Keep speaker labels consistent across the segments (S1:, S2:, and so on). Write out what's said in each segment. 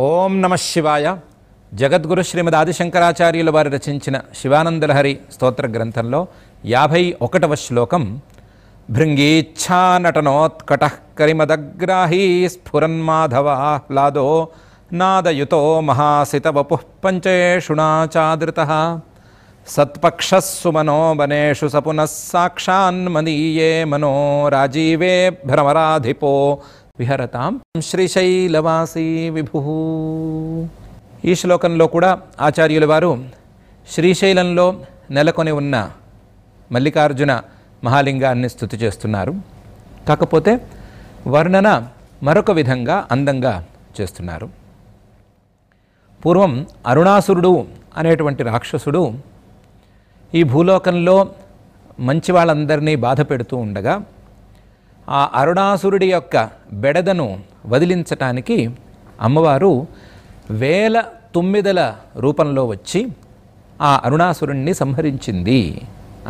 S1: ఓం నమ శివాయ. జగద్గురు శ్రీమద్ ఆదిశంకరాచార్యుల వారు రచించిన శివానందలహరి స్తోత్ర గ్రంథంలో 51వ శ్లోకం. భృంగీచ్ఛా నటనోత్కటః కరిమదగ్రాహీ స్ఫురన్మాధవాహ్లాదో నాదయుతో మహాసితవపుః పంచేషుణాచాదృతః సత్పక్షः సుమనో వనేషు సపునః సాక్షాన్మదీయే మనో రాజీవే భ్రమరాధిపో విహరతాం శ్రీశైలవాసీ విభు. ఈ శ్లోకంలో కూడా ఆచార్యుల వారు శ్రీశైలంలో నెలకొని ఉన్న మల్లికార్జున మహాలింగాన్ని స్తుతి చేస్తున్నారు. కాకపోతే వర్ణన మరొక విధంగా అందంగా చేస్తున్నారు. పూర్వం అరుణాసురుడు అనేటువంటి రాక్షసుడు ఈ భూలోకంలో మంచి వాళ్ళందరినీ బాధ పెడుతూ ఉండగా ఆ అరుణాసురుడి యొక్క బెడదను వదిలించటానికి అమ్మవారు 1000 తుమ్మెదల రూపంలో వచ్చి ఆ అరుణాసురుణ్ణి సంహరించింది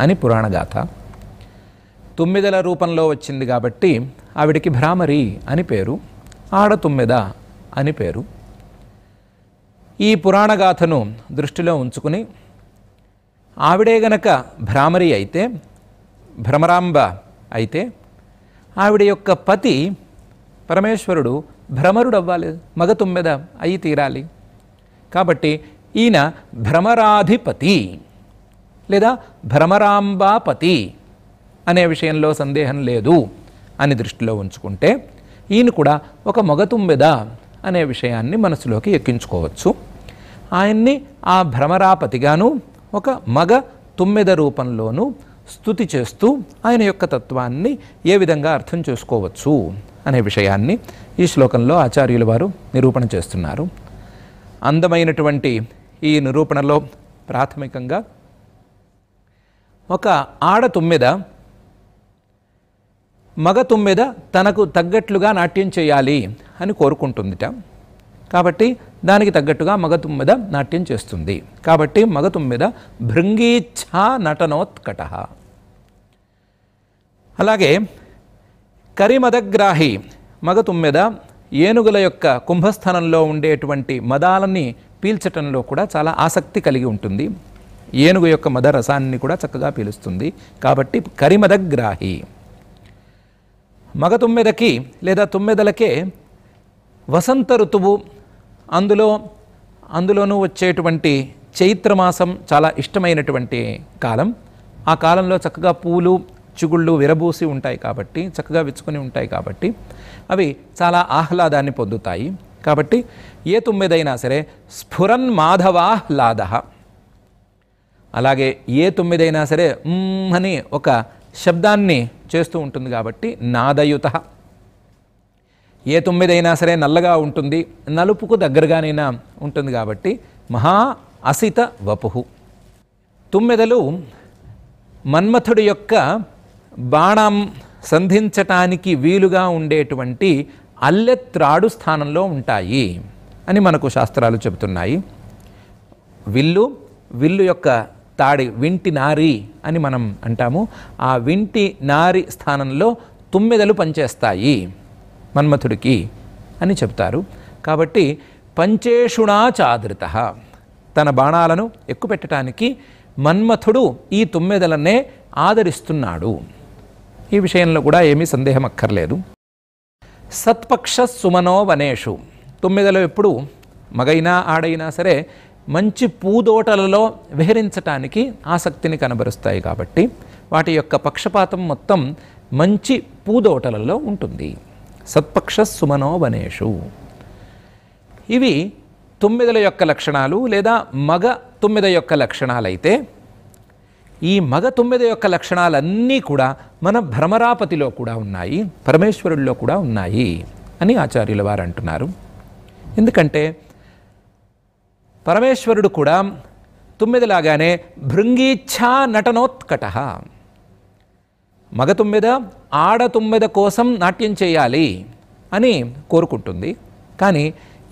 S1: అని పురాణగాథ. తుమ్మెదల రూపంలో వచ్చింది కాబట్టి ఆవిడికి భ్రామరి అని పేరు, ఆడతుమ్మెద అని పేరు. ఈ పురాణగాథను దృష్టిలో ఉంచుకుని ఆవిడే గనక భ్రామరి అయితే, భ్రమరాంబ అయితే, ఆవిడ యొక్క పతి పరమేశ్వరుడు భ్రమరుడు అవ్వాలి, మగ తుమ్మెద అయి తీరాలి. కాబట్టి ఈయన భ్రమరాధిపతి లేదా భ్రమరాంబాపతి అనే విషయంలో సందేహం లేదు అని దృష్టిలో ఉంచుకుంటే ఈయన కూడా ఒక మగ తుమ్మెద అనే విషయాన్ని మనసులోకి ఎక్కించుకోవచ్చు. ఆయన్ని ఆ భ్రమరాపతిగాను ఒక మగ తుమ్మెద రూపంలోనూ స్తుతి చేస్తూ ఆయన యొక్క తత్వాన్ని ఏ విధంగా అర్థం చేసుకోవచ్చు అనే విషయాన్ని ఈ శ్లోకంలో ఆచార్యుల వారు నిరూపణ చేస్తున్నారు. అందమైనటువంటి ఈ నిరూపణలో ప్రాథమికంగా ఒక ఆడ తుమ్మెద మగ తుమ్మెద తనకు తగ్గట్లుగా నాట్యం చేయాలి అని కోరుకుంటుందిట. కాబట్టి దానికి తగ్గట్టుగా మగ తుమ్మెద నాట్యం చేస్తుంది. కాబట్టి మగ తుమ్మెద భృంగీచ్ఛా నటనోత్కటః. అలాగే కరిమదగ్రాహి మగ తుమ్మెద ఏనుగుల యొక్క కుంభస్థానంలో ఉండేటువంటి మదాలని పీల్చటంలో కూడా చాలా ఆసక్తి కలిగి ఉంటుంది. ఏనుగు యొక్క మద రసాన్ని కూడా చక్కగా పీలుస్తుంది. కాబట్టి కరిమదగ్రాహి. మగ తుమ్మెదకి లేదా తుమ్మెదలకే వసంత ఋతువు, అందులోనూ వచ్చేటువంటి చైత్రమాసం చాలా ఇష్టమైనటువంటి కాలం. ఆ కాలంలో చక్కగా పూలు చిగుళ్ళు విరబూసి ఉంటాయి కాబట్టి, చక్కగా విచ్చుకొని ఉంటాయి కాబట్టి అవి చాలా ఆహ్లాదాన్ని పొందుతాయి. కాబట్టి ఏ తుమ్మెదైనా సరే స్ఫురన్ మాధవాహ్లాద. అలాగే ఏ తుమ్మెదైనా సరే అని ఒక శబ్దాన్ని చేస్తూ ఉంటుంది కాబట్టి నాదయుత. ఏ తుమ్మెదైనా సరే నల్లగా ఉంటుంది, నలుపుకు దగ్గరగానైనా ఉంటుంది కాబట్టి మహా అసిత వపుహు. తుమ్మెదలు మన్మథుడి యొక్క బాణం సంధించటానికి వీలుగా ఉండేటువంటి అల్లెత్రాడు స్థానంలో ఉంటాయి అని మనకు శాస్త్రాలు చెబుతున్నాయి. విల్లు యొక్క తాడి వింటి నారి అని మనం అంటాము. ఆ వింటి నారి స్థానంలో తుమ్మెదలు పనిచేస్తాయి మన్మథుడికి అని చెప్తారు. కాబట్టి పంచేషుణాచాదృతః, తన బాణాలను ఎక్కుపెట్టడానికి మన్మథుడు ఈ తుమ్మెదలనే ఆదరిస్తున్నాడు. ఈ విషయంలో కూడా ఏమీ సందేహం అక్కర్లేదు. సత్పక్ష సుమనో వనేషు. తుమ్మెదలు ఎప్పుడు మగైనా ఆడైనా సరే మంచి పూదోటలలో విహరించటానికి ఆసక్తిని కనబరుస్తాయి కాబట్టి వాటి యొక్క పక్షపాతం మొత్తం మంచి పూదోటలలో ఉంటుంది. సత్పక్ష సుమనో వనేషు. ఇవి తుమ్మెదల యొక్క లక్షణాలు లేదా మగ తుమ్మెద యొక్క లక్షణాలైతే, ఈ మగ తుమ్మెద యొక్క లక్షణాలన్నీ కూడా మన భ్రమరాపతిలో కూడా ఉన్నాయి, పరమేశ్వరుల్లో కూడా ఉన్నాయి అని ఆచార్యుల వారు అంటున్నారు. ఎందుకంటే పరమేశ్వరుడు కూడా తుమ్మెదలాగానే భృంగీచ్ఛా నటనోత్కటః. మగ తుమ్మెద ఆడ తుమ్మెద కోసం నాట్యం చేయాలి అని కోరుకుంటుంది. కానీ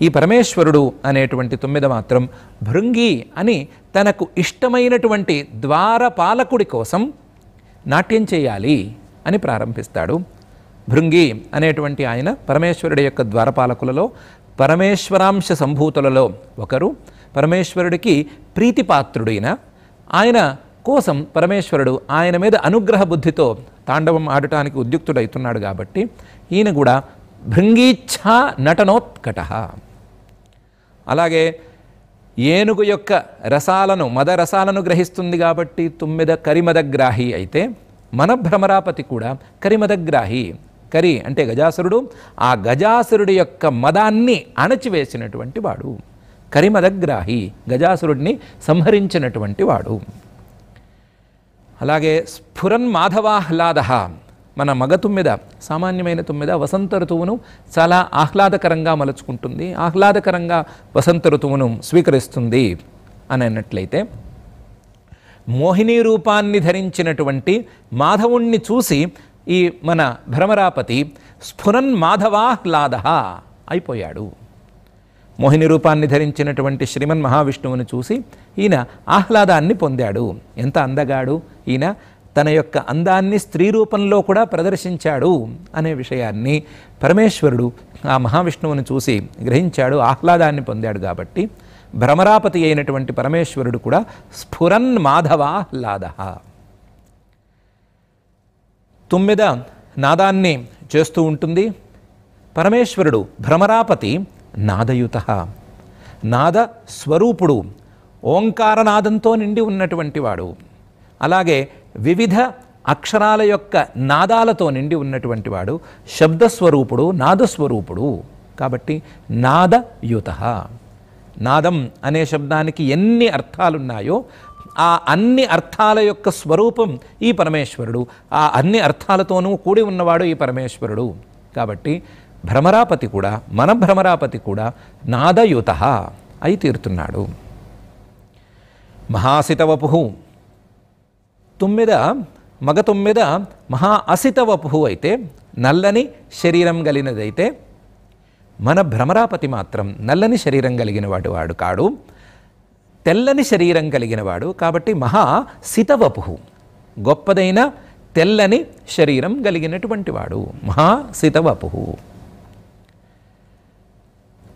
S1: ఈ పరమేశ్వరుడు అనేటువంటి తుమ్మెద మాత్రం భృంగి అని తనకు ఇష్టమైనటువంటి ద్వారపాలకుడి కోసం నాట్యం చేయాలి అని ప్రారంభిస్తాడు. భృంగి అనేటువంటి ఆయన పరమేశ్వరుడి యొక్క ద్వారపాలకులలో పరమేశ్వరాంశ సంభూతులలో ఒకరు, పరమేశ్వరుడికి ప్రీతిపాత్రుడైన ఆయన కోసం పరమేశ్వరుడు ఆయన మీద అనుగ్రహ బుద్ధితో తాండవం ఆడటానికి ఉద్యుక్తుడవుతున్నాడు కాబట్టి ఈయన కూడా భృంగీచ్ఛా నటనోత్కట. అలాగే ఏనుగు యొక్క రసాలను మదరసాలను గ్రహిస్తుంది కాబట్టి తుమ్మెద కరిమదగ్రాహి అయితే మన భ్రమరాపతి కూడా కరిమదగ్రాహి. కరి అంటే గజాసురుడు, ఆ గజాసురుడి యొక్క మదాన్ని అణచివేసినటువంటి వాడు. కరిమదగ్రాహి, గజాసురుడిని సంహరించినటువంటి వాడు. అలాగే స్ఫురన్ మాధవాహ్లాద, మన మగ తుమ్మెద, సామాన్యమైన తుమ్మెద వసంత ఋతువును చాలా ఆహ్లాదకరంగా మలుచుకుంటుంది, ఆహ్లాదకరంగా వసంత ఋతువును స్వీకరిస్తుంది అని అన్నట్లయితే, మోహిని రూపాన్ని ధరించినటువంటి మాధవుణ్ణి చూసి ఈ మన భ్రమరాపతి స్ఫురన్ మాధవాహ్లాద అయిపోయాడు. మోహిని రూపాన్ని ధరించినటువంటి శ్రీమన్ మహావిష్ణువుని చూసి ఈయన ఆహ్లాదాన్ని పొందాడు. ఎంత అందగాడు ఈయన, తన యొక్క అందాన్ని స్త్రీ రూపంలో కూడా ప్రదర్శించాడు అనే విషయాన్ని పరమేశ్వరుడు ఆ మహావిష్ణువుని చూసి గ్రహించాడు, ఆహ్లాదాన్ని పొందాడు. కాబట్టి భ్రమరాపతి అయినటువంటి పరమేశ్వరుడు కూడా స్ఫురన్ మాధవాహ్లాద. తుమ్మెద నాదాన్ని చేస్తూ ఉంటుంది. పరమేశ్వరుడు భ్రమరాపతి నాదయుత, నాద స్వరూపుడు, ఓంకారనాదంతో నిండి ఉన్నటువంటి వాడు. అలాగే వివిధ అక్షరాల యొక్క నాదాలతో నిండి ఉన్నటువంటి వాడు, శబ్దస్వరూపుడు, నాదస్వరూపుడు. కాబట్టి నాదయుత. నాదం అనే శబ్దానికి ఎన్ని అర్థాలున్నాయో ఆ అన్ని అర్థాల యొక్క స్వరూపం ఈ పరమేశ్వరుడు, ఆ అన్ని అర్థాలతోనూ కూడి ఉన్నవాడు ఈ పరమేశ్వరుడు. కాబట్టి భ్రమరాపతి కూడా, మన భ్రమరాపతి కూడా నాదయుత అయి తీరుతున్నాడు. మహాసితవపు, తుమ్మెద మగ తుమ్మెద మహా అసితవపు అయితే, నల్లని శరీరం కలిగినదైతే, మన భ్రమరాపతి మాత్రం నల్లని శరీరం కలిగిన వాడు కాడు, తెల్లని శరీరం కలిగిన వాడు. కాబట్టి మహా సితవపు, గొప్పదైన తెల్లని శరీరం కలిగినటువంటి వాడు మహా సితవపు.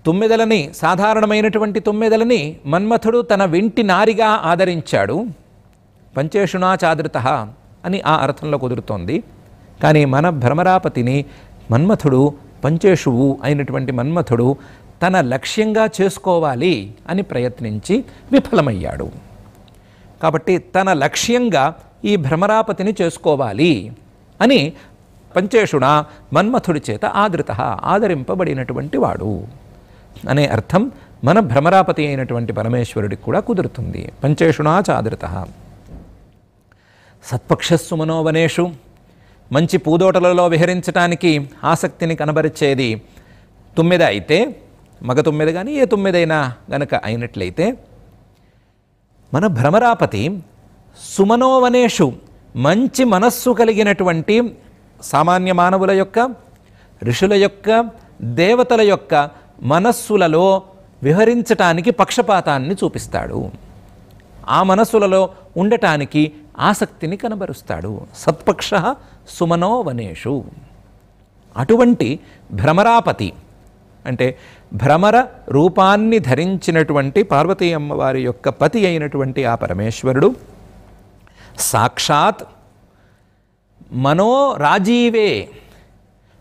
S1: తుమ్మెదలని, సాధారణమైనటువంటి తుమ్మెదలని మన్మథుడు తన వెంటి నారిగా ఆదరించాడు. పంచేషునా చాదృత అని ఆ అర్థంలో కుదురుతోంది. కానీ మన భ్రమరాపతిని మన్మథుడు, పంచేషువు అయినటువంటి మన్మథుడు తన లక్ష్యంగా చేసుకోవాలి అని ప్రయత్నించి విఫలమయ్యాడు. కాబట్టి తన లక్ష్యంగా ఈ భ్రమరాపతిని చేసుకోవాలి అని పంచేషుణ మన్మథుడి చేత ఆదృత, ఆదరింపబడినటువంటి వాడు అనే అర్థం మన భ్రమరాపతి అయినటువంటి పరమేశ్వరుడికి కూడా కుదురుతుంది. పంచేషుణా చాదృత. సత్పక్షస్సు మనోవనేషు, మంచి పూదోటలలో విహరించటానికి ఆసక్తిని కనబరిచేది తుమ్మెద అయితే, మగ తుమ్మెద కానీ ఏ తుమ్మెదైనా గనక అయినట్లయితే, మన భ్రమరాపతి సుమనోవనేషు, మంచి మనస్సు కలిగినటువంటి సామాన్య మానవుల యొక్క, ఋషుల యొక్క, దేవతల యొక్క మనస్సులలో విహరించటానికి పక్షపాతాన్ని చూపిస్తాడు. ఆ మనస్సులలో ఉండటానికి ఆసక్తిని కనబరుస్తాడు. సత్పక్ష సుమనోవనేషు. అటువంటి భ్రమరాపతి అంటే భ్రమర రూపాన్ని ధరించినటువంటి పార్వతీ అమ్మవారి యొక్క పతి అయినటువంటి ఆ పరమేశ్వరుడు సాక్షాత్ మనోరాజీవే,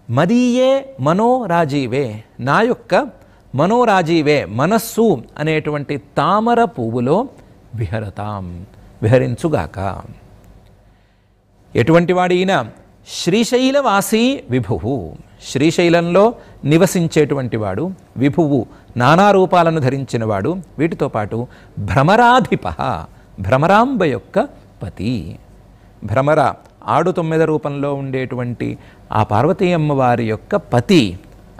S1: మదీయే మనోరాజీవే, నా యొక్క మనోరాజీవే, మనస్సు అనేటువంటి తామర పువ్వులో విహరతాం, విహరించుగాక. ఎటువంటి వాడు ఈయన? శ్రీశైలవాసీ విభువు, శ్రీశైలంలో నివసించేటువంటి వాడు, విభువు నానా రూపాలను ధరించినవాడు, వీటితో పాటు భ్రమరాధిప, భ్రమరాంబ యొక్క పతి. భ్రమర ఆడు తొమ్మిద రూపంలో ఉండేటువంటి ఆ పార్వతీ అమ్మవారి యొక్క పతి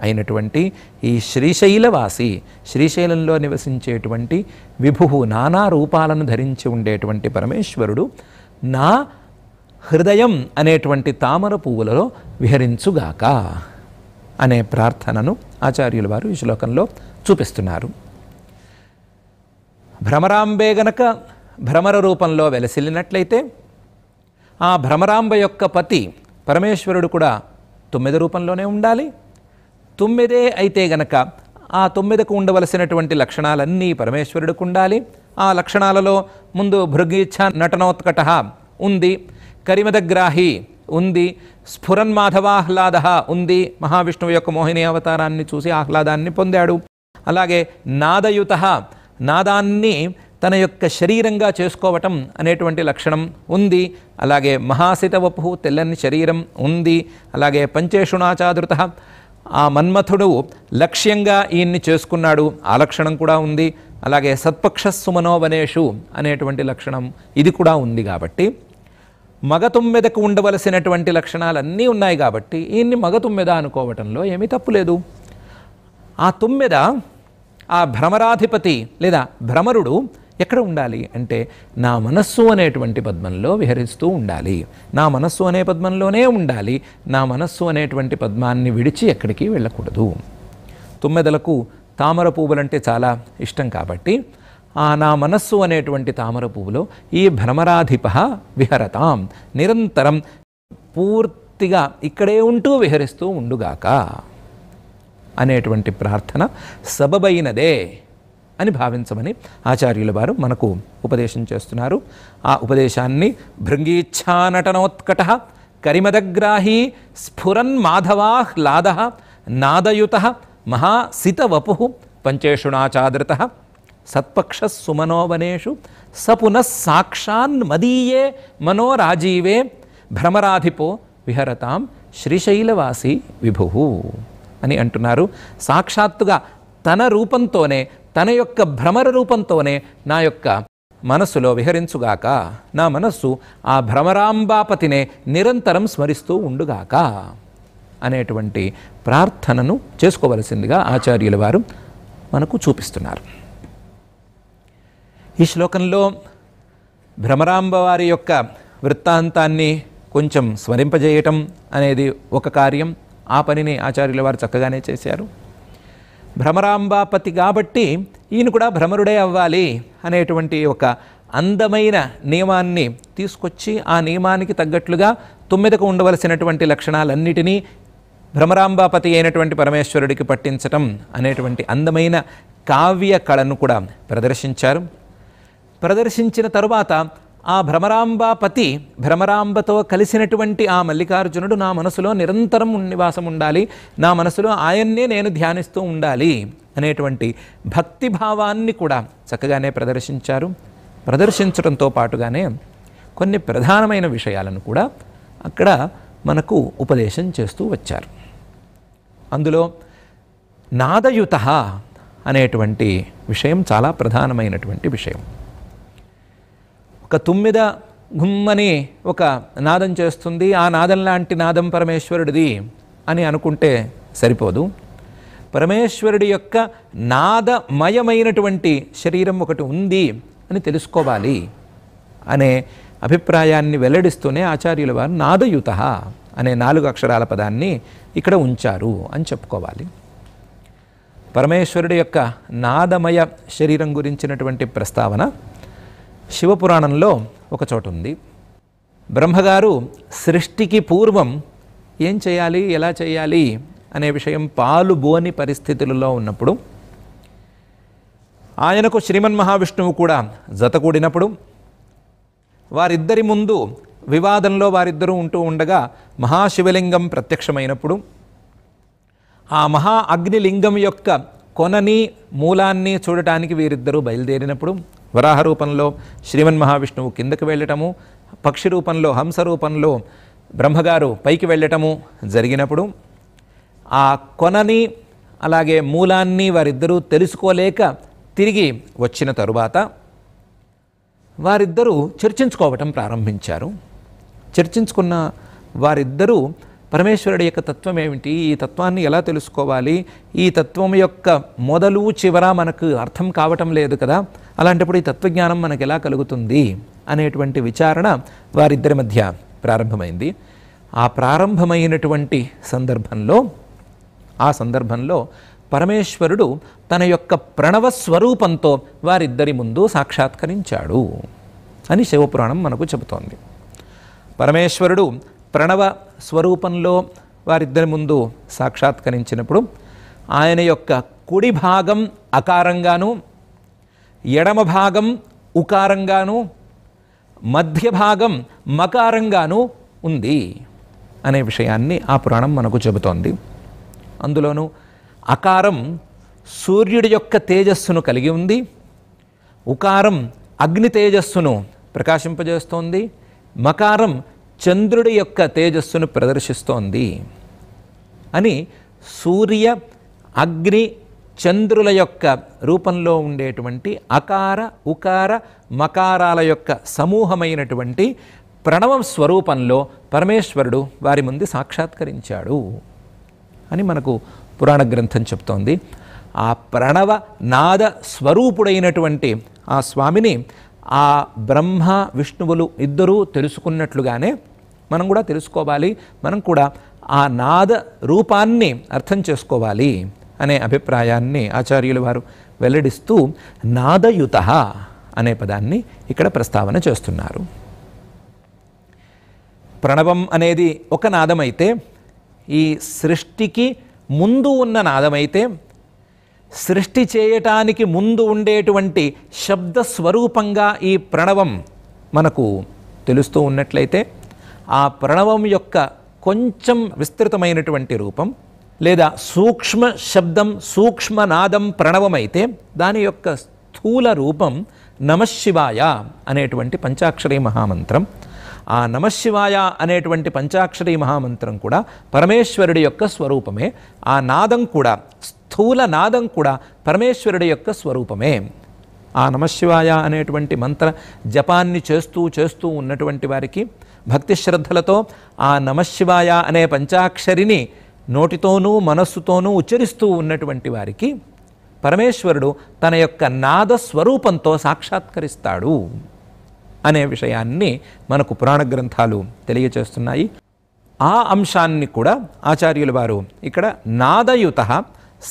S1: అయినటువంటి ఈ శ్రీశైలవాసి, శ్రీశైలంలో నివసించేటువంటి విభువు, నానా రూపాలను ధరించి ఉండేటువంటి పరమేశ్వరుడు నా హృదయం అనేటువంటి తామర పువ్వులలో విహరించుగాక అనే ప్రార్థనను ఆచార్యుల వారు ఈ శ్లోకంలో చూపిస్తున్నారు. భ్రమరాంబే గనక భ్రమర రూపంలో వెలసిల్లినట్లయితే, ఆ భ్రమరాంబ యొక్క పతి పరమేశ్వరుడు కూడా తొమ్మిది రూపంలోనే ఉండాలి. తొమ్మిదే అయితే గనక ఆ 9కు ఉండవలసినటువంటి లక్షణాలన్నీ పరమేశ్వరుడికి ఉండాలి. ఆ లక్షణాలలో ముందు భృగీచ్ఛ నటనోత్కట ఉంది, కరిమదగ్రాహి ఉంది, స్ఫురన్మాధవాహ్లాద ఉంది, మహావిష్ణువు యొక్క మోహిని అవతారాన్ని చూసి ఆహ్లాదాన్ని పొందాడు. అలాగే నాదయుత, నాదాన్ని తన యొక్క శరీరంగా చేసుకోవటం అనేటువంటి లక్షణం ఉంది. అలాగే మహాసితవపు, తెల్లని శరీరం ఉంది. అలాగే పంచేషుణాచాదృత, ఆ మన్మథుడు లక్ష్యంగా ఈయన్ని చేసుకున్నాడు, ఆ లక్షణం కూడా ఉంది. అలాగే సత్పక్ష సుమనోవనేషు అనేటువంటి లక్షణం ఇది కూడా ఉంది. కాబట్టి మగ తుమ్మెదకు ఉండవలసినటువంటి లక్షణాలన్నీ ఉన్నాయి. కాబట్టి ఈయన్ని మగ తుమ్మెద అనుకోవటంలో ఏమీ తప్పులేదు. ఆ తుమ్మెద, ఆ భ్రమరాధిపతి లేదా భ్రమరుడు ఎక్కడ ఉండాలి అంటే నా మనస్సు అనేటువంటి పద్మంలో విహరిస్తూ ఉండాలి. నా మనస్సు అనే పద్మంలోనే ఉండాలి. నా మనస్సు అనేటువంటి పద్మాన్ని విడిచి ఎక్కడికి వెళ్ళకూడదు. తుమ్మెదలకు తామర పువ్వులంటే చాలా ఇష్టం. కాబట్టి ఆ నా మనస్సు అనేటువంటి తామర పువ్వులో ఈ భ్రమరాధిప విహరతాం, నిరంతరం పూర్తిగా ఇక్కడే ఉంటూ విహరిస్తూ ఉండుగాక అనేటువంటి ప్రార్థన సబబైనదే అని భావించమని ఆచార్యుల వారు మనకు ఉపదేశం చేస్తున్నారు. ఆ ఉపదేశాన్ని భృంగీచ్ఛానటనోత్కట కరిమదగ్రాహీ స్ఫురన్ మాధవాహ్లాద నాదయుత మహాసితవపు పంచేషుణాచాదృత సత్పక్ష సుమనోవనేషు సపునః సాక్షాన్ మదీయే మనోరాజీవే భ్రమరాధిపో విహరతాం శ్రీశైలవాసి విభు అని అంటున్నారు. సాక్షాత్తుగా తన రూపంతోనే, తన యొక్క భ్రమర రూపంతోనే నా యొక్క మనస్సులో విహరించుగాక, నా మనస్సు ఆ భ్రమరాంబాపతినే నిరంతరం స్మరిస్తూ ఉండుగాక అనేటువంటి ప్రార్థనను చేసుకోవలసిందిగా ఆచార్యుల వారు మనకు చూపిస్తున్నారు. ఈ శ్లోకంలో భ్రమరాంబ వారి యొక్క వృత్తాంతాన్ని కొంచెం స్మరింపజేయటం అనేది ఒక కార్యం. ఆ పనిని ఆచార్యుల వారు చక్కగానే చేశారు. భ్రమరాంబాపతి కాబట్టి ఈయన కూడా భ్రమరుడే అవ్వాలి అనేటువంటి ఒక అందమైన నియమాన్ని తీసుకొచ్చి ఆ నియమానికి తగ్గట్లుగా 9కు ఉండవలసినటువంటి లక్షణాలన్నిటినీ భ్రమరాంబాపతి అయినటువంటి పరమేశ్వరుడికి పట్టించటం అనేటువంటి అందమైన కావ్య కళను కూడా ప్రదర్శించారు. ప్రదర్శించిన తరువాత ఆ భ్రమరాంబాపతి, భ్రమరాంబతో కలిసినటువంటి ఆ మల్లికార్జునుడు నా మనసులో నిరంతరం నివాసం ఉండాలి, నా మనసులో ఆయన్నే నేను ధ్యానిస్తూ ఉండాలి అనేటువంటి భక్తిభావాన్ని కూడా చక్కగానే ప్రదర్శించారు. ప్రదర్శించడంతో పాటుగానే కొన్ని ప్రధానమైన విషయాలను కూడా అక్కడ మనకు ఉపదేశం చేస్తూ వచ్చారు. అందులో నాదయుత అనేటువంటి విషయం చాలా ప్రధానమైనటువంటి విషయం. ఒక తుమ్మెద గుమ్మని ఒక నాదం చేస్తుంది, ఆ నాదం లాంటి నాదం పరమేశ్వరుడిది అని అనుకుంటే సరిపోదు. పరమేశ్వరుడి యొక్క నాదమయమైనటువంటి శరీరం ఒకటి ఉంది అని తెలుసుకోవాలి అనే అభిప్రాయాన్ని వెల్లడిస్తూనే ఆచార్యుల వారు నాదయుత అనే 4 అక్షరాల పదాన్ని ఇక్కడ ఉంచారు అని చెప్పుకోవాలి. పరమేశ్వరుడి యొక్క నాదమయ శరీరం గురించినటువంటి ప్రస్తావన శివపురాణంలో ఒక చోట ఉంది. బ్రహ్మగారు సృష్టికి పూర్వం ఏం చేయాలి, ఎలా చేయాలి అనే విషయం పాలుబోని పరిస్థితులలో ఉన్నప్పుడు ఆయనకు శ్రీమన్మహావిష్ణువు కూడా జతకూడినప్పుడు వారిద్దరి ముందు వివాదంలో వారిద్దరూ ఉంటూ ఉండగా మహాశివలింగం ప్రత్యక్షమైనప్పుడు ఆ మహా అగ్నిలింగం యొక్క కొనని మూలాన్ని చూడటానికి వీరిద్దరూ బయలుదేరినప్పుడు వరాహ రూపంలో శ్రీమన్మహావిష్ణువు కిందకు వెళ్ళటము, పక్షి రూపంలో హంస రూపంలో బ్రహ్మగారు పైకి వెళ్ళటము జరిగినప్పుడు ఆ కొనని అలాగే మూలాన్ని వారిద్దరూ తెలుసుకోలేక తిరిగి వచ్చిన తరువాత వారిద్దరూ చర్చించుకోవటం ప్రారంభించారు. చర్చించుకున్న వారిద్దరూ పరమేశ్వరుడి యొక్క తత్వం ఏమిటి, ఈ తత్వాన్ని ఎలా తెలుసుకోవాలి, ఈ తత్వం యొక్క మొదలు చివర మనకు అర్థం కావటం లేదు కదా, అలాంటప్పుడు ఈ తత్వజ్ఞానం మనకు ఎలా కలుగుతుంది అనేటువంటి విచారణ వారిద్దరి మధ్య ప్రారంభమైంది. ఆ ప్రారంభమైనటువంటి సందర్భంలో పరమేశ్వరుడు తన యొక్క ప్రణవ స్వరూపంతో వారిద్దరి ముందు సాక్షాత్కరించాడు అని శివపురాణం మనకు చెబుతోంది. పరమేశ్వరుడు ప్రణవ స్వరూపంలో వారిద్దరి ముందు సాక్షాత్కరించినప్పుడు ఆయన యొక్క కుడి భాగం అకారంగాను, ఎడమ భాగం ఉకారంగాను, మధ్య భాగం మకారంగాను ఉంది అనే విషయాన్ని ఆ పురాణం మనకు చెబుతోంది. అందులోనూ అకారం సూర్యుడి యొక్క తేజస్సును కలిగి ఉంది, ఉకారం అగ్ని తేజస్సును ప్రకాశింపజేస్తోంది, మకారం చంద్రుడి యొక్క తేజస్సును ప్రదర్శిస్తోంది అని సూర్య అగ్ని చంద్రుల యొక్క రూపంలో ఉండేటువంటి అకార ఉకార మకారాల యొక్క సమూహమైనటువంటి ప్రణవ స్వరూపంలో పరమేశ్వరుడు వారి ముందు సాక్షాత్కరించాడు అని మనకు పురాణ గ్రంథం చెప్తోంది. ఆ ప్రణవ నాద స్వరూపుడైనటువంటి ఆ స్వామిని ఆ బ్రహ్మ విష్ణువులు ఇద్దరూ తెలుసుకున్నట్లుగానే మనం కూడా తెలుసుకోవాలి, మనం కూడా ఆ నాద రూపాన్ని అర్థం చేసుకోవాలి అనే అభిప్రాయాన్ని ఆచార్యులు వారు వెల్లడిస్తూ నాదయుత అనే పదాన్ని ఇక్కడ ప్రస్తావన చేస్తున్నారు. ప్రణవం అనేది ఒక నాదమైతే, ఈ సృష్టికి ముందు ఉన్న నాదమైతే, సృష్టి చేయటానికి ముందు ఉండేటువంటి శబ్ద స్వరూపంగా ఈ ప్రణవం మనకు తెలుస్తూ ఉన్నట్లయితే, ఆ ప్రణవం యొక్క కొంచెం విస్తృతమైనటువంటి రూపం లేదా సూక్ష్మ శబ్దం సూక్ష్మనాదం ప్రణవమైతే దాని యొక్క స్థూల రూపం నమశివాయ అనేటువంటి పంచాక్షరీ మహామంత్రం. ఆ నమశివాయ అనేటువంటి పంచాక్షరీ మహామంత్రం కూడా పరమేశ్వరుడి యొక్క స్వరూపమే. ఆ నాదం కూడా, స్థూల నాదం కూడా పరమేశ్వరుడి యొక్క స్వరూపమే. ఆ నమశివాయ అనేటువంటి మంత్ర జపాన్ని చేస్తూ ఉన్నటువంటి వారికి భక్తి శ్రద్ధలతో ఆ నమశివాయ అనే పంచాక్షరిని నోటితోనూ మనస్సుతోనూ ఉచ్చరిస్తూ ఉన్నటువంటి వారికి పరమేశ్వరుడు తన యొక్క నాద స్వరూపంతో సాక్షాత్కరిస్తాడు అనే విషయాన్ని మనకు పురాణ గ్రంథాలు తెలియచేస్తున్నాయి. ఆ అంశాన్ని కూడా ఆచార్యుల వారు ఇక్కడ నాదయుత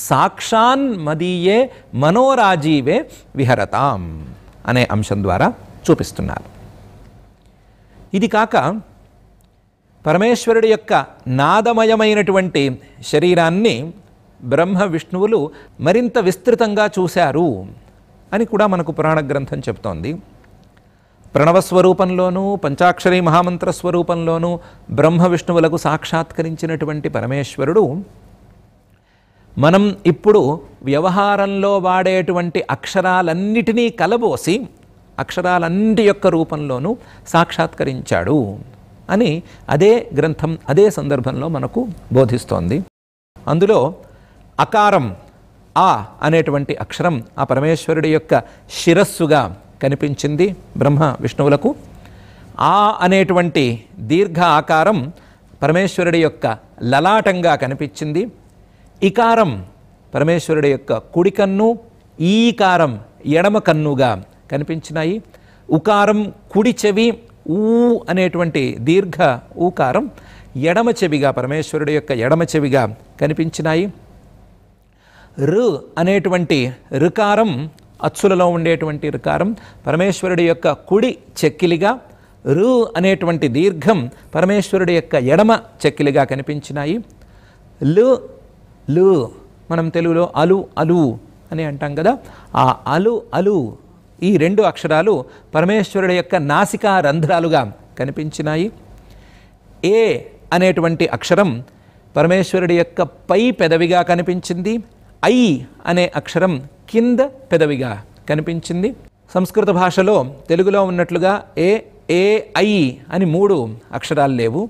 S1: సాక్షాన్ మదీయే మనోరాజీవే విహరతాం అనే అంశం ద్వారా చూపిస్తున్నారు. ఇది కాక పరమేశ్వరుడి యొక్క నాదమయమైనటువంటి శరీరాన్ని బ్రహ్మ విష్ణువులు మరింత విస్తృతంగా చూశారు అని కూడా మనకు పురాణ గ్రంథం చెప్తోంది. ప్రణవస్వరూపంలోనూ పంచాక్షరీ మహామంత్ర స్వరూపంలోనూ బ్రహ్మ విష్ణువులకు సాక్షాత్కరించినటువంటి పరమేశ్వరుడు మనం ఇప్పుడు వ్యవహారంలో వాడేటువంటి అక్షరాలన్నిటినీ కలబోసి అక్షరాలన్నిటి యొక్క రూపంలోనూ సాక్షాత్కరించాడు అని అదే గ్రంథం అదే సందర్భంలో మనకు బోధిస్తోంది. అందులో అకారం ఆ అనేటువంటి అక్షరం ఆ పరమేశ్వరుడి యొక్క శిరస్సుగా కనిపించింది బ్రహ్మ విష్ణువులకు. ఆ అనేటువంటి దీర్ఘ ఆకారం పరమేశ్వరుడి యొక్క లలాటంగా కనిపించింది. ఇకారం పరమేశ్వరుడి యొక్క కుడి కన్ను, ఈకారం ఎడమ కన్నుగా కనిపించినాయి. ఉకారం కుడి చెవి, ఊ అనేటువంటి దీర్ఘ ఊకారం ఎడమ చెవిగా పరమేశ్వరుడి యొక్క ఎడమ చెవిగా కనిపించినాయి. రు అనేటువంటి రుకారం అచ్చులలో ఉండేటువంటి రుకారం పరమేశ్వరుడి యొక్క కుడి చెక్కిలిగా, రు అనేటువంటి దీర్ఘం పరమేశ్వరుడి యొక్క ఎడమ చెక్కిలిగా కనిపించినాయి. లు లు మనం తెలుగులో అలు అలు అని అంటాం కదా, ఆ అలు అలు ఈ రెండు అక్షరాలు పరమేశ్వరుడి యొక్క నాసికా రంధ్రాలుగా కనిపించినాయి. ఏ అనేటువంటి అక్షరం పరమేశ్వరుడి యొక్క పై పెదవిగా కనిపించింది. ఐ అనే అక్షరం కింద పెదవిగా కనిపించింది. సంస్కృత భాషలో తెలుగులో ఉన్నట్లుగా ఏ ఏ ఐ అని మూడు అక్షరాలు లేవు.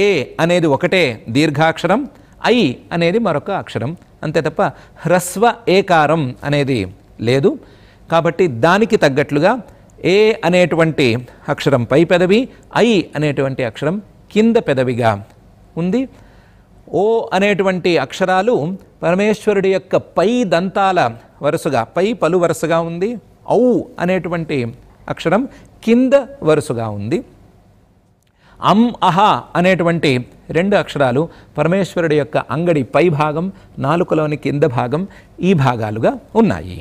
S1: ఏ అనేది ఒకటే దీర్ఘాక్షరం, ఐ అనేది మరొక అక్షరం, అంతే తప్ప హ్రస్వ ఏకారం అనేది లేదు. కాబట్టి దానికి తగ్గట్లుగా ఏ అనేటువంటి అక్షరం పై పెదవి, ఐ అనేటువంటి అక్షరం కింద పెదవిగా ఉంది. ఓ అనేటువంటి అక్షరాలు పరమేశ్వరుడి యొక్క పై దంతాల వరుసగా, పై పలు వరుసగా ఉంది. ఔ అనేటువంటి అక్షరం కింద వరుసగా ఉంది. అం అహ అనేటువంటి రెండు అక్షరాలు పరమేశ్వరుడి యొక్క అంగడి పై భాగం, నాలుకలోని కింద భాగం ఈ భాగాలుగా ఉన్నాయి.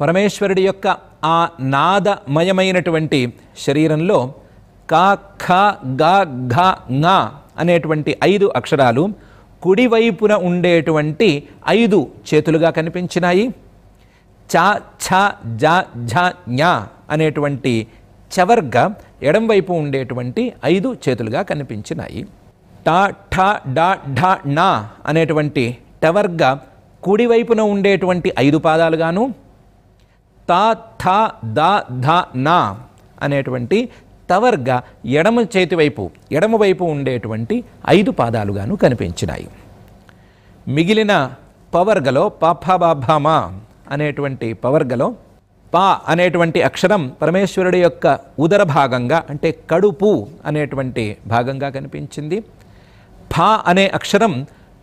S1: పరమేశ్వరుడి యొక్క ఆ నాదమయమైనటువంటి శరీరంలో క ఖ గ ఘ ङ అనేటువంటి 5 అక్షరాలు కుడివైపున ఉండేటువంటి 5 చేతులుగా కనిపించినాయి. చ ఛ జ ఝ ఞ అనేటువంటి చవర్గ ఎడంవైపు ఉండేటువంటి 5 చేతులుగా కనిపించినాయి. ట ఠ డ ఢ ణ అనేటువంటి టవర్గ కుడివైపున ఉండేటువంటి 5 పాదాలుగాను, త థ ద ధ న అనేటువంటి తవర్గ ఎడమవైపు ఉండేటువంటి 5 పాదాలుగాను కనిపించినాయి. మిగిలిన పవర్గలో పఫ అనేటువంటి పవర్గలో ప అనేటువంటి అక్షరం పరమేశ్వరుడి యొక్క ఉదర భాగంగా అంటే కడుపు అనేటువంటి భాగంగా కనిపించింది. ఫ అనే అక్షరం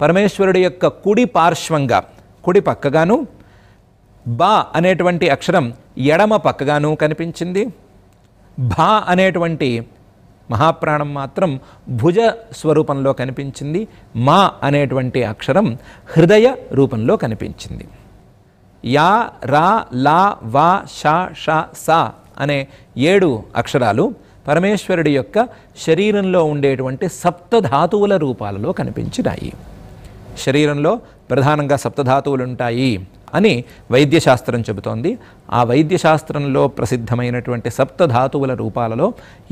S1: పరమేశ్వరుడి యొక్క కుడి పార్శ్వంగా కుడి పక్కగాను, బ అనేటువంటి అక్షరం ఎడమ పక్కగాను కనిపించింది. భ అనేటువంటి మహాప్రాణం మాత్రం భుజ స్వరూపంలో కనిపించింది. మా అనేటువంటి అక్షరం హృదయ రూపంలో కనిపించింది. యా రా లా వా ష ష స అనే 7 అక్షరాలు పరమేశ్వరుడి యొక్క శరీరంలో ఉండేటువంటి సప్తధాతువుల రూపాలలో కనిపించినాయి. శరీరంలో ప్రధానంగా సప్తధాతువులు ఉంటాయి అని వైద్యశాస్త్రం చెబుతోంది. ఆ వైద్యశాస్త్రంలో ప్రసిద్ధమైనటువంటి సప్తధాతువుల రూపాలలో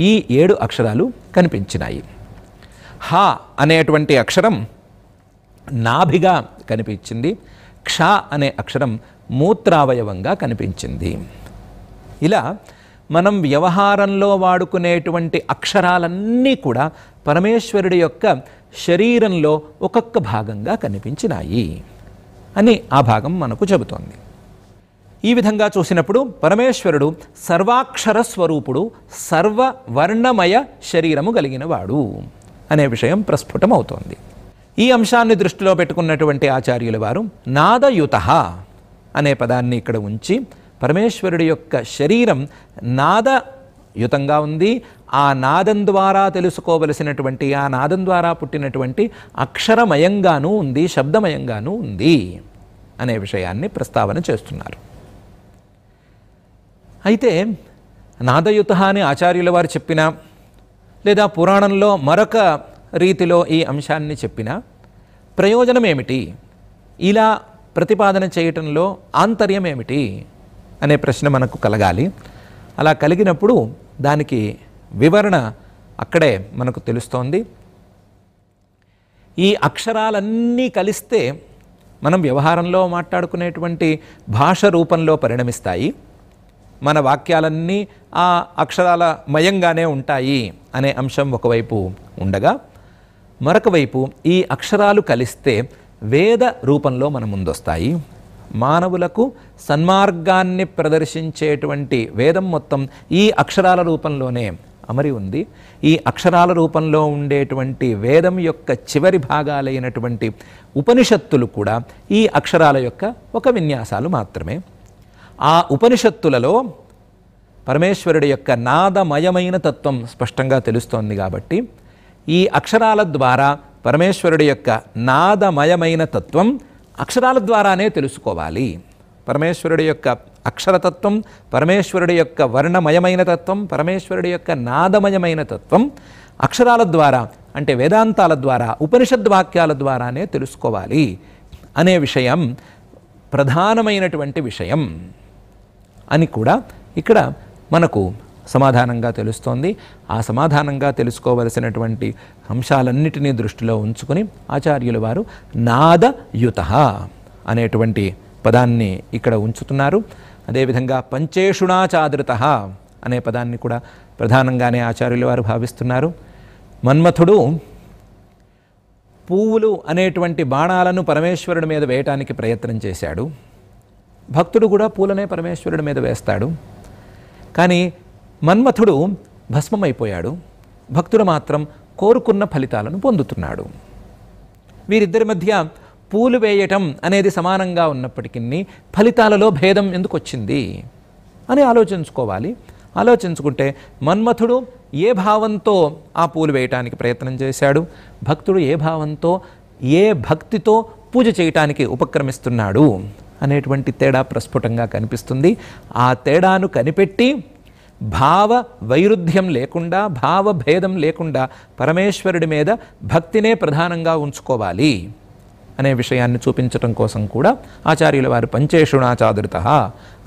S1: ఈ 7 అక్షరాలు కనిపించినాయి. హ అనేటువంటి అక్షరం నాభిగా కనిపించింది. క్ష అనే అక్షరం మూత్రావయవంగా కనిపించింది. ఇలా మనం వ్యవహారంలో వాడుకునేటువంటి అక్షరాలన్నీ కూడా పరమేశ్వరుడి యొక్క శరీరంలో ఒక్కొక్క భాగంగా కనిపించినాయి అని ఆ భాగం మనకు చెబుతోంది. ఈ విధంగా చూసినప్పుడు పరమేశ్వరుడు సర్వాక్షర స్వరూపుడు, సర్వవర్ణమయ శరీరము కలిగినవాడు అనే విషయం ప్రస్ఫుటమవుతోంది. ఈ అంశాన్ని దృష్టిలో పెట్టుకున్నటువంటి ఆచార్యుల వారు నాదయుతః అనే పదాన్ని ఇక్కడ ఉంచి పరమేశ్వరుడి యొక్క శరీరం నాదయుతంగా ఉంది, ఆ నాదం ద్వారా తెలుసుకోవలసినటువంటి ఆ నాదం ద్వారా పుట్టినటువంటి అక్షరమయంగానూ ఉంది, శబ్దమయంగానూ ఉంది అనే విషయాన్ని ప్రస్తావన చేస్తున్నారు. అయితే నాదయుతః అని ఆచార్యుల వారు చెప్పినా లేదా పురాణంలో మరొక రీతిలో ఈ అంశాన్ని చెప్పినా ప్రయోజనం ఏమిటి, ఇలా ప్రతిపాదన చేయటంలో ఆంతర్యం ఏమిటి అనే ప్రశ్న మనకు కలగాలి. అలా కలిగినప్పుడు దానికి వివరణ అక్కడే మనకు తెలుస్తోంది. ఈ అక్షరాలన్నీ కలిస్తే మనం వ్యవహారంలో మాట్లాడుకునేటువంటి భాష రూపంలో పరిణమిస్తాయి. మన వాక్యాలన్నీ ఆ అక్షరాల మయంగానే ఉంటాయి అనే అంశం ఒకవైపు ఉండగా, మరొక వైపు ఈ అక్షరాలు కలిస్తే వేద రూపంలో మన ముందొస్తాయి. మానవులకు సన్మార్గాన్ని ప్రదర్శించేటువంటి వేదం మొత్తం ఈ అక్షరాల రూపంలోనే అమరి ఉంది. ఈ అక్షరాల రూపంలో ఉండేటువంటి వేదం యొక్క చివరి భాగాలైనటువంటి ఉపనిషత్తులు కూడా ఈ అక్షరాల యొక్క ఒక విన్యాసాలు మాత్రమే. ఆ ఉపనిషత్తులలో పరమేశ్వరుడి యొక్క నాదమయమైన తత్వం స్పష్టంగా తెలుస్తోంది. కాబట్టి ఈ అక్షరాల ద్వారా పరమేశ్వరుడి యొక్క నాదమయమైన తత్వం అక్షరాల ద్వారానే తెలుసుకోవాలి. పరమేశ్వరుడి యొక్క అక్షరతత్వం, పరమేశ్వరుడి యొక్క వర్ణమయమైన తత్వం, పరమేశ్వరుడి యొక్క నాదమయమైన తత్వం అక్షరాల ద్వారా అంటే వేదాంతాల ద్వారా, ఉపనిషద్వాక్యాల ద్వారానే తెలుసుకోవాలి అనే విషయం ప్రధానమైనటువంటి విషయం అని కూడా ఇక్కడ మనకు సమాధానంగా తెలుస్తోంది. ఆ సమాధానంగా తెలుసుకోవలసినటువంటి అంశాలన్నిటినీ దృష్టిలో ఉంచుకొని ఆచార్యుల వారు నాదయుతః అనేటువంటి పదాన్ని ఇక్కడ ఉంచుతున్నారు. అదేవిధంగా పంచేషుణాచాదృతః అనే పదాన్ని కూడా ప్రధానంగానే ఆచార్యుల వారు భావిస్తున్నారు. మన్మథుడు పువ్వులు అనేటువంటి బాణాలను పరమేశ్వరుడి మీద వేయటానికి ప్రయత్నం చేశాడు. భక్తుడు కూడా పూలనే పరమేశ్వరుడి మీద వేస్తాడు. కానీ మన్మథుడు భస్మమైపోయాడు, భక్తుడు మాత్రం కోరుకున్న ఫలితాలను పొందుతున్నాడు. వీరిద్దరి మధ్య పూలు వేయటం అనేది సమానంగా ఉన్నప్పటికీ ఫలితాలలో భేదం ఎందుకు వచ్చింది అని ఆలోచించుకోవాలి. ఆలోచించుకుంటే మన్మథుడు ఏ భావంతో ఆ పూలు వేయటానికి ప్రయత్నం చేశాడు, భక్తుడు ఏ భావంతో ఏ భక్తితో పూజ చేయటానికి ఉపక్రమిస్తున్నాడు అనేటువంటి తేడా ప్రస్ఫుటంగా కనిపిస్తుంది. ఆ తేడాను కనిపెట్టి భావ వైరుధ్యం లేకుండా, భావభేదం లేకుండా పరమేశ్వరుడి మీద భక్తినే ప్రధానంగా ఉంచుకోవాలి అనే విషయాన్ని చూపించటం కోసం కూడా ఆచార్యుల వారు పంచేషుణాచాదృత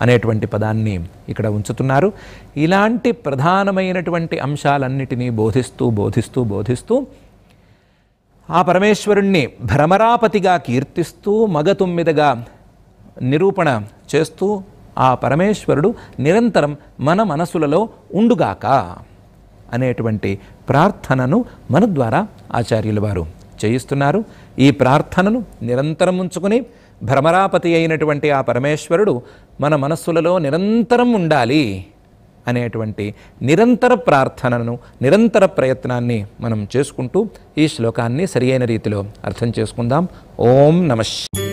S1: అనేటువంటి పదాన్ని ఇక్కడ ఉంచుతున్నారు. ఇలాంటి ప్రధానమైనటువంటి అంశాలన్నిటినీ బోధిస్తూ ఆ పరమేశ్వరుణ్ణి భ్రమరాపతిగా కీర్తిస్తూ మగతుమ్మిదగా నిరూపణ చేస్తూ ఆ పరమేశ్వరుడు నిరంతరం మన మనసులలో ఉండుగాక అనేటువంటి ప్రార్థనను మన ద్వారా ఆచార్యుల వారు చేయిస్తున్నారు. ఈ ప్రార్థనను నిరంతరం ఉంచుకుని భ్రమరాపతి అయినటువంటి ఆ పరమేశ్వరుడు మన మనస్సులలో నిరంతరం ఉండాలి అనేటువంటి నిరంతర ప్రార్థనను, నిరంతర ప్రయత్నాన్ని మనం చేసుకుంటూ ఈ శ్లోకాన్ని సరియైన రీతిలో అర్థం చేసుకుందాం. ఓం నమః.